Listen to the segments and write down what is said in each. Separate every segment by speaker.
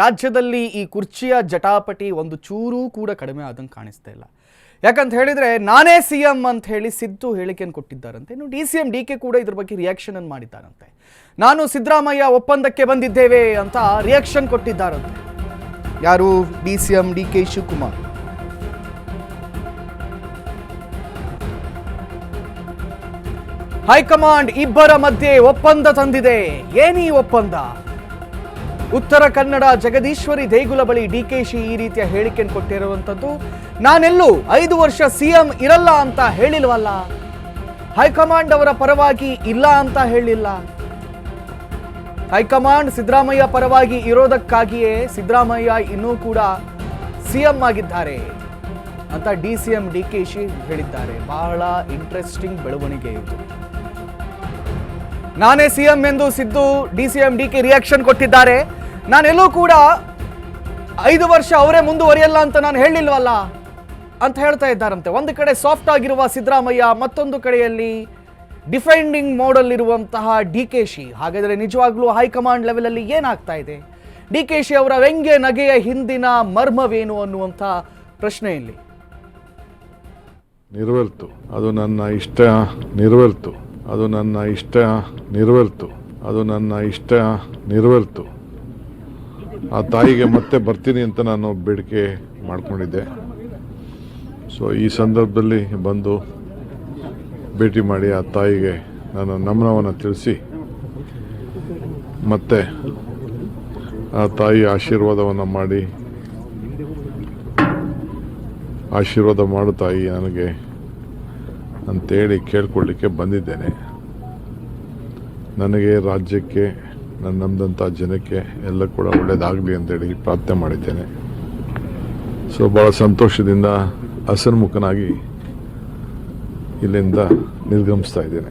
Speaker 1: ರಾಜ್ಯದಲ್ಲಿ ಈ ಕುರ್ಚಿಯ ಜಟಾಪಟಿ ಒಂದು ಚೂರು ಕೂಡ ಕಡಿಮೆ ಆದಂಗೆ ಕಾಣಿಸ್ತಾ ಇಲ್ಲ. ಯಾಕಂತ ಹೇಳಿದ್ರೆ ನಾನೇ ಸಿಎಂ ಅಂತ ಹೇಳಿ ಸಿದ್ದು ಹೇಳಿಕೆಯನ್ನು ಕೊಟ್ಟಿದ್ದಾರಂತೆ. ಇನ್ನು DCM DK ಕೂಡ ಇದ್ರ ಬಗ್ಗೆ ರಿಯಾಕ್ಷನ್ ಅನ್ನು ಮಾಡಿದ್ದಾರಂತೆ. ನಾನು ಸಿದ್ದರಾಮಯ್ಯ ಒಪ್ಪಂದಕ್ಕೆ ಬಂದಿದ್ದೇವೆ ಅಂತ ರಿಯಾಕ್ಷನ್ ಕೊಟ್ಟಿದ್ದಾರಂತೆ. ಯಾರು? DCM DK Shivakumar. ಹೈಕಮಾಂಡ್ ಇಬ್ಬರ ಮಧ್ಯೆ ಒಪ್ಪಂದ ತಂದಿದೆ. ಏನೀ ಒಪ್ಪಂದ? ಉತ್ತರ ಕನ್ನಡ ಜಗದೀಶ್ವರಿ ದೇಗುಲ ಬಳಿ DKಶಿ ಈ ರೀತಿಯ ಹೇಳಿಕೆಯನ್ನು ಕೊಟ್ಟಿರುವಂಥದ್ದು. ನಾನೆಲ್ಲೂ 5 ವರ್ಷ CM ಇರಲ್ಲ ಅಂತ ಹೇಳಿಲ್ವಲ್ಲ, ಹೈಕಮಾಂಡ್ ಅವರ ಪರವಾಗಿ ಇಲ್ಲ ಅಂತ ಹೇಳಿಲ್ಲ. ಹೈಕಮಾಂಡ್ ಸಿದ್ದರಾಮಯ್ಯ ಪರವಾಗಿ ಇರೋದಕ್ಕಾಗಿಯೇ ಸಿದ್ದರಾಮಯ್ಯ ಇನ್ನೂ ಕೂಡ CM ಆಗಿದ್ದಾರೆ ಅಂತ DCM DKಶಿ ಹೇಳಿದ್ದಾರೆ. ಬಹಳ ಇಂಟ್ರೆಸ್ಟಿಂಗ್ ಬೆಳವಣಿಗೆ ಇದು. ನಾನೇ CM ಎಂದು ಸಿದ್ದು DCM DK ರಿಯಾಕ್ಷನ್ ಕೊಟ್ಟಿದ್ದಾರೆ. ನಾನೆಲ್ಲೂ ಕೂಡ 5 ವರ್ಷ ಅವರೇ ಮುಂದುವರಿಯಲ್ಲ ಅಂತ ನಾನು ಹೇಳಿಲ್ವಲ್ಲ ಅಂತ ಹೇಳ್ತಾ ಇದ್ದಾರಂತೆ. ಒಂದು ಕಡೆ ಸಾಫ್ಟ್ ಆಗಿರುವ ಸಿದ್ದರಾಮಯ್ಯ, ಮತ್ತೊಂದು ಕಡೆಯಲ್ಲಿ ಡಿಫೆಂಡಿಂಗ್ ಮೋಡಲ್ ಇರುವಂತಹ DKಶಿ. ಹಾಗಾದರೆ ನಿಜವಾಗ್ಲೂ ಹೈಕಮಾಂಡ್ ಲೆವೆಲಲ್ಲಿ ಏನಾಗ್ತಾ ಇದೆ? DKಶಿ ಅವರ ವ್ಯಂಗ್ಯ ನಗೆಯ ಹಿಂದಿನ ಮರ್ಮವೇನು ಅನ್ನುವಂಥ ಪ್ರಶ್ನೆ ಇಲ್ಲಿ.
Speaker 2: ನೆರವೇರ್ತು, ಅದು ನನ್ನ ಇಷ್ಟ. ನೆರವೇರ್ತು, ಅದು ನನ್ನ ಇಷ್ಟ. ನೆರವೇರ್ತು, ಅದು ನನ್ನ ಇಷ್ಟ. ನೆರವೇರ್ತು. ಆ ತಾಯಿಗೆ ಮತ್ತೆ ಬರ್ತೀನಿ ಅಂತ ನಾನು ಬೇಡಿಕೆ ಮಾಡ್ಕೊಂಡಿದ್ದೆ. ಸೊ ಈ ಸಂದರ್ಭದಲ್ಲಿ ಬಂದು ಭೇಟಿ ಮಾಡಿ ಆ ತಾಯಿಗೆ ನಾನು ನಮನವನ್ನು ತಿಳಿಸಿ ಮತ್ತೆ ಆ ತಾಯಿ ಆಶೀರ್ವಾದವನ್ನು ಮಾಡಿ, ಆಶೀರ್ವಾದ ಮಾಡು ತಾಯಿ ನನಗೆ ಅಂತೇಳಿ ಕೇಳ್ಕೊಳ್ಳಿಕ್ಕೆ ಬಂದಿದ್ದೇನೆ. ನನಗೆ, ರಾಜ್ಯಕ್ಕೆ, ನನ್ನ ನಮ್ಮದಂಥ ಜನಕ್ಕೆ ಎಲ್ಲ ಕೂಡ ಒಳ್ಳೆಯದಾಗಲಿ ಅಂತೇಳಿ ಪ್ರಾರ್ಥನೆ ಮಾಡಿದ್ದೇನೆ. ಸೊ ಭಾಳ ಸಂತೋಷದಿಂದ ಹಸನ್ಮುಖನಾಗಿ ಇಲ್ಲಿಂದ ನಿರ್ಗಮಿಸ್ತಾ ಇದ್ದೇನೆ.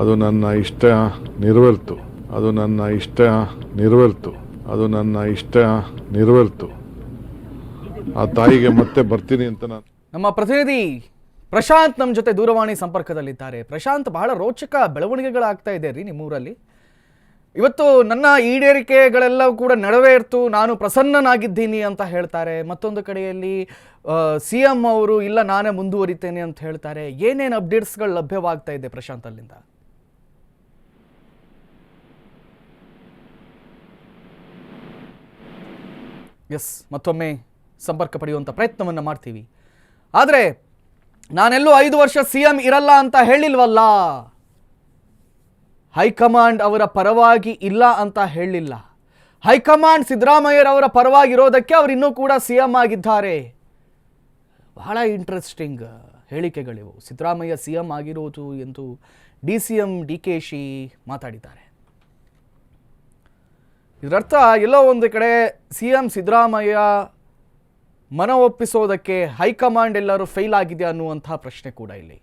Speaker 2: ಅದು ನನ್ನ ಇಷ್ಟ. ನೆರವೇರ್ತು, ಅದು ನನ್ನ ಇಷ್ಟ. ನೆರವೇರ್ತು, ಅದು ನನ್ನ ಇಷ್ಟ. ನೆರವೇರ್ತು. ಆ ತಾಯಿಗೆ ಮತ್ತೆ ಬರ್ತೀನಿ ಅಂತ ನಾನು.
Speaker 1: ನಮ್ಮ ಪ್ರತಿನಿಧಿ ಪ್ರಶಾಂತ್ ನಮ್ಮ ಜೊತೆ ದೂರವಾಣಿ ಸಂಪರ್ಕದಲ್ಲಿದ್ದಾರೆ. ಪ್ರಶಾಂತ್, ಬಹಳ ರೋಚಕ ಬೆಳವಣಿಗೆಗಳಾಗ್ತಾ ಇದೆ ರೀ ನಿಮ್ಮೂರಲ್ಲಿ. ಇವತ್ತು ನನ್ನ ಈಡೇರಿಕೆಗಳೆಲ್ಲವೂ ಕೂಡ ನೆರವೇರ್ತು, ನಾನು ಪ್ರಸನ್ನನಾಗಿದ್ದೀನಿ ಅಂತ ಹೇಳ್ತಾರೆ. ಮತ್ತೊಂದು ಕಡೆಯಲ್ಲಿ CM ಅವರು ಇಲ್ಲ ನಾನೇ ಮುಂದುವರಿತೇನೆ ಅಂತ ಹೇಳ್ತಾರೆ. ಏನೇನು ಅಪ್ಡೇಟ್ಸ್ಗಳು ಲಭ್ಯವಾಗ್ತಾ ಇದೆ ಪ್ರಶಾಂತ್ ಅಲ್ಲಿಂದ? ಎಸ್, ಮತ್ತೊಮ್ಮೆ ಸಂಪರ್ಕ ಪಡೆಯುವಂಥ ಪ್ರಯತ್ನವನ್ನು ಮಾಡ್ತೀವಿ. ಆದರೆ ನಾನೆಲ್ಲೂ 5 ವರ್ಷ CM ಇರಲ್ಲ ಅಂತ ಹೇಳಿಲ್ವಲ್ಲ, ಹೈಕಮಾಂಡ್ ಅವರ ಪರವಾಗಿ ಇಲ್ಲ ಅಂತ ಹೇಳಿಲ್ಲ. ಹೈಕಮಾಂಡ್ ಸಿದ್ದರಾಮಯ್ಯರವರ ಪರವಾಗಿರೋದಕ್ಕೆ ಅವರು ಇನ್ನೂ ಕೂಡ CM ಆಗಿದ್ದಾರೆ. ಬಹಳ ಇಂಟ್ರೆಸ್ಟಿಂಗ್ ಹೇಳಿಕೆಗಳಿವು. ಸಿದ್ದರಾಮಯ್ಯ CM ಆಗಿರೋದು ಎಂದು DCM DKಶಿ ಮಾತಾಡಿದ್ದಾರೆ. ಇದರರ್ಥ ಎಲ್ಲೋ ಒಂದು ಕಡೆ CM ಸಿದ್ದರಾಮಯ್ಯ ಮನ ಒಪ್ಪಿಸೋದಕ್ಕೆ ಹೈಕಮಾಂಡ್ ಎಲ್ಲರೂ ಫೇಲ್ ಆಗಿದೆ ಅನ್ನುವಂಥ ಪ್ರಶ್ನೆ ಕೂಡ ಇಲ್ಲಿ.